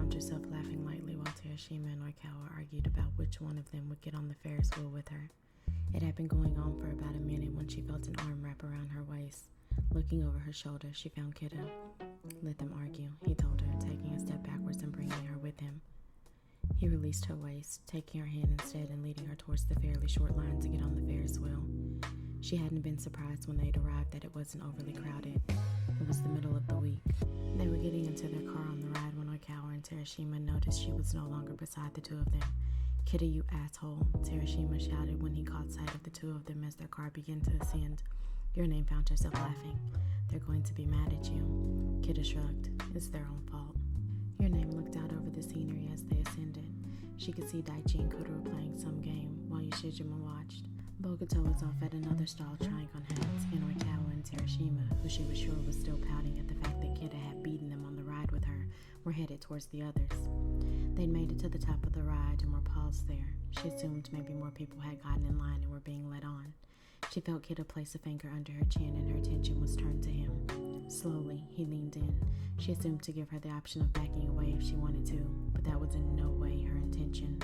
found herself laughing lightly while Terashima and Oikawa argued about which one of them would get on the Ferris wheel with her. It had been going on for about a minute when she felt an arm wrap around her waist. Looking over her shoulder, she found Kiddo. Let them argue, he told her, taking a step backwards and bringing her with him. He released her waist, taking her hand instead and leading her towards the fairly short line to get on the Ferris wheel. She hadn't been surprised when they'd arrived that it wasn't overly crowded. It was the middle of the week. They were getting into their car on the ride when Oikawa and Terashima noticed she was no longer beside the two of them. Kiddo, you asshole, Terashima shouted when he caught sight of the two of them as their car began to ascend. Your name found herself laughing. They're going to be mad at you. Kiddo shrugged. It's their own fault. Your name looked out over the scenery as they ascended. She could see Daichi and Kuro playing some game while Yoshijima watched. Bokuto was off at another stall trying on hats, and Oikawa and Terashima, who she was sure was still pouting at the fact that Kiddo had beaten them on the ride with her, were headed towards the others. They'd made it to the top of the ride and were paused there. She assumed maybe more people had gotten in line and were being led on. She felt Kiddo place a finger under her chin and her attention was turned to him. Slowly, he leaned in. She assumed to give her the option of backing away if she wanted to, but that was in no way her intention.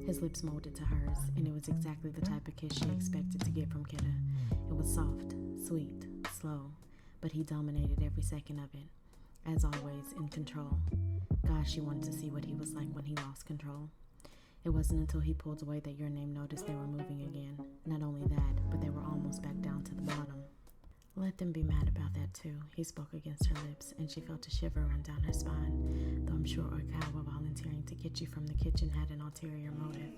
His lips molded to hers, and it was exactly the type of kiss she expected to get from Kiddo. It was soft, sweet, slow, but he dominated every second of it. As always, in control. Gosh, she wanted to see what he was like when he lost control. It wasn't until he pulled away that Your Name noticed they were moving again. Not only that, but they were almost back down to the bottom. Let them be mad about that too, he spoke against her lips, and she felt a shiver run down her spine, though I'm sure Oikawa volunteering to get you from the kitchen had an ulterior motive.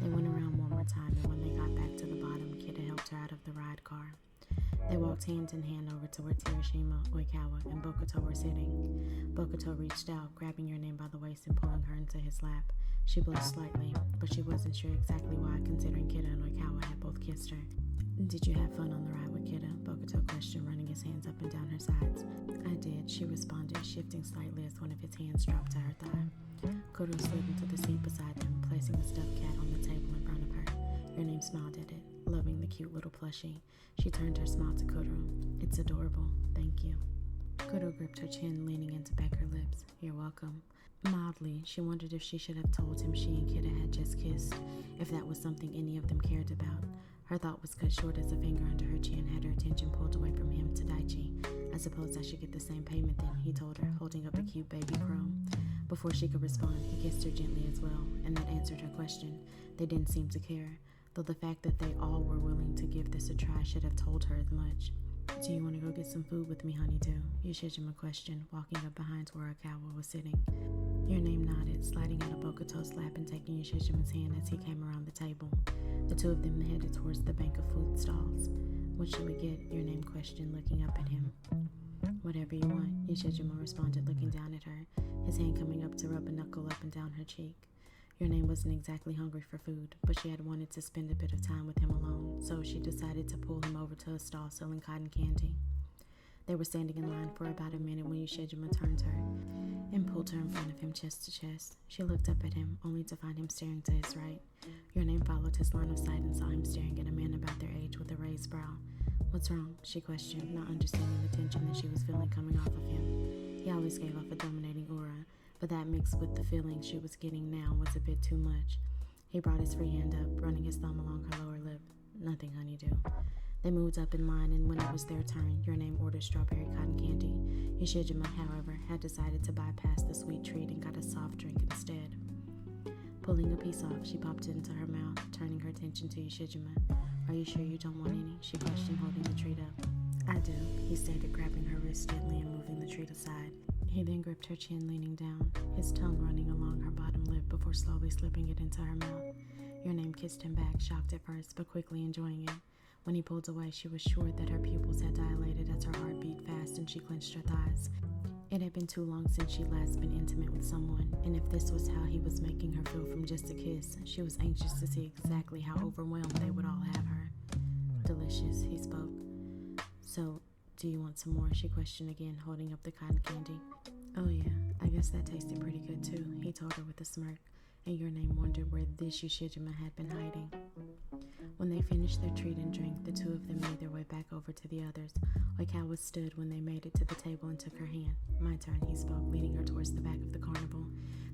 They went around one more time, and when they got back to the bottom, Kiddo helped her out of the ride car. They walked hand in hand over to where Terashima, Oikawa, and Bokuto were sitting. Bokuto reached out, grabbing Your Name by the waist and pulling her into his lap. She blushed slightly, but she wasn't sure exactly why, considering Kiddo and Oikawa had both kissed her. Did you have fun on the ride with Kiddo? Bokuto questioned, running his hands up and down her sides. I did, she responded, shifting slightly as one of his hands dropped to her thigh. Kuro slid into the seat beside them, placing a stuffed cat on the table in front of her. Your Name smiled at it, loving the cute little plushie. She turned her smile to Kuro. It's adorable, thank you. Kuro gripped her chin, leaning in to peck her lips. You're welcome. Mildly, she wondered if she should have told him she and Kiddo had just kissed, if that was something any of them cared about. Her thought was cut short as a finger under her chin had her attention pulled away from him to Daichi. I suppose I should get the same payment then, he told her, holding up a cute baby crow. Before she could respond, he kissed her gently as well, and that answered her question. They didn't seem to care, though the fact that they all were willing to give this a try should have told her as much. Do you want to go get some food with me, honeydew? Yoshijima questioned, walking up behind where Oikawa was sitting. Your Name nodded, sliding out of Bokuto's lap and taking Yoshijima's hand as he came around the table. The two of them headed towards the bank of food stalls. What should we get? Your Name questioned, looking up at him. Whatever you want, Yoshijima responded, looking down at her, his hand coming up to rub a knuckle up and down her cheek. Your Name wasn't exactly hungry for food, but she had wanted to spend a bit of time with him alone, so she decided to pull him over to a stall selling cotton candy. They were standing in line for about a minute when Yoshijima turned her and pulled her in front of him chest to chest. She looked up at him, only to find him staring to his right. Your Name followed his line of sight and saw him staring at a man about their age with a raised brow. What's wrong? She questioned, not understanding the tension that she was feeling coming off of him. He always gave off a dominating aura, but that mixed with the feeling she was getting now was a bit too much. He brought his free hand up, running his thumb along her lower lip. Nothing, honeydew. They moved up in line, and when it was their turn, Your Name ordered strawberry cotton candy. Yoshijima, however, had decided to bypass the sweet treat and got a soft drink instead. Pulling a piece off, she popped it into her mouth, turning her attention to Yoshijima. Are you sure you don't want any? She questioned, holding the treat up. I do, he stated, grabbing her wrist gently and moving the treat aside. He then gripped her chin, leaning down, his tongue running along her bottom lip before slowly slipping it into her mouth. Your Name kissed him back, shocked at first, but quickly enjoying it. When he pulled away, she was sure that her pupils had dilated as her heart beat fast and she clenched her thighs. It had been too long since she'd last been intimate with someone, and if this was how he was making her feel from just a kiss, she was anxious to see exactly how overwhelmed they would all have her. Delicious, he spoke. So, do you want some more? She questioned again, holding up the cotton candy. Oh yeah, I guess that tasted pretty good too, he told her with a smirk, and Your Name wondered where this Yoshijima had been hiding. When they finished their treat and drink, the two of them made their way back over to the others. Oikawa stood when they made it to the table and took her hand. "My turn," he spoke, leading her towards the back of the carnival.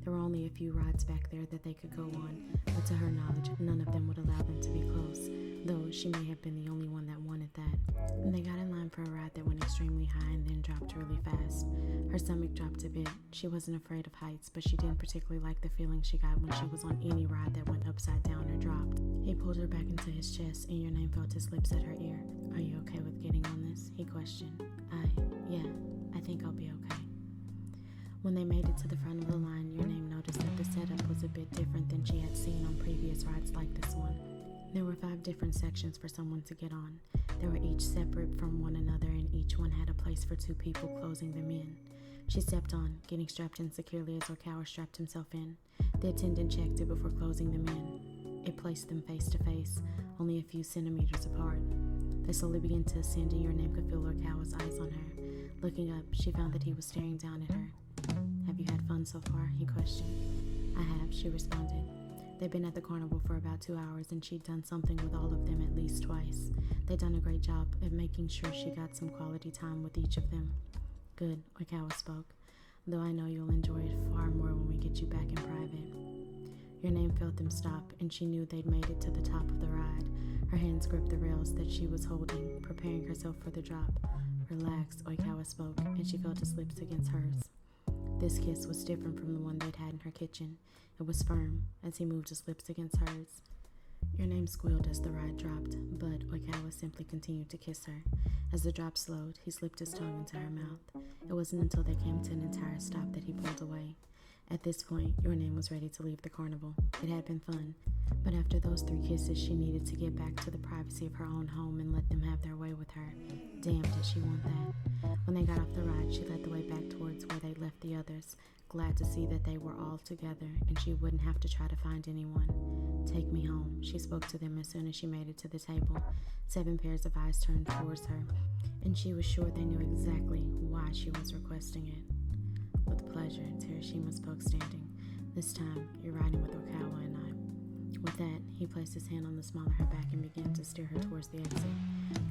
There were only a few rides back there that they could go on, but to her knowledge, none of them would allow them to be close, though she may have been the only one that wanted that. And they got in line for a ride that went extremely high and then dropped really fast. Her stomach dropped a bit. She wasn't afraid of heights, but she didn't particularly like the feeling she got when she was on any ride that went upside down or dropped. He pulled her back into his chest, and Your Name felt his lips at her ear. "Are you okay with getting on this?" he questioned. Yeah, I think I'll be okay." When they made it to the front of the line, Your Name noticed that the setup was a bit different than she had seen on previous rides like this one. There were 5 different sections for someone to get on. They were each separate from one another, and each one had a place for 2 people closing them in. She stepped on, getting strapped in securely as Oikawa strapped himself in. The attendant checked it before closing them in. It placed them face to face, only a few centimeters apart. They slowly began to ascend, and Your Name could feel Oikawa's eyes on her. Looking up, she found that he was staring down at her. "Have you had fun so far?" he questioned. "I have," she responded. They'd been at the carnival for about 2 hours, and she'd done something with all of them at least twice. They'd done a great job at making sure she got some quality time with each of them. "Good," Oikawa spoke, "though I know you'll enjoy it far more when we get you back in private." Your Name felt them stop, and she knew they'd made it to the top of the ride. Her hands gripped the rails that she was holding, preparing herself for the drop. "Relax," Oikawa spoke, and she felt his lips against hers. This kiss was different from the one they'd had in her kitchen. It was firm, as he moved his lips against hers. Your Name squealed as the ride dropped, but Oikawa simply continued to kiss her. As the drop slowed, he slipped his tongue into her mouth. It wasn't until they came to an entire stop that he pulled away. At this point, Your Name was ready to leave the carnival. It had been fun, but after those 3 kisses, she needed to get back to the privacy of her own home and let them have their way with her. Damn, did she want that. When they got off the ride, she led the way back towards where they left the others, glad to see that they were all together and she wouldn't have to try to find anyone. "Take me home," she spoke to them as soon as she made it to the table. 7 pairs of eyes turned towards her, and she was sure they knew exactly why she was requesting it. "With pleasure," Terashima spoke, standing. "This time, you're riding with Oikawa and I." With that, he placed his hand on the small of her back and began to steer her towards the exit.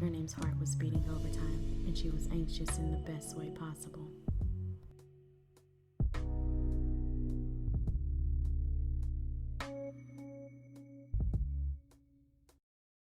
Your Name's heart was beating overtime, and she was anxious in the best way possible.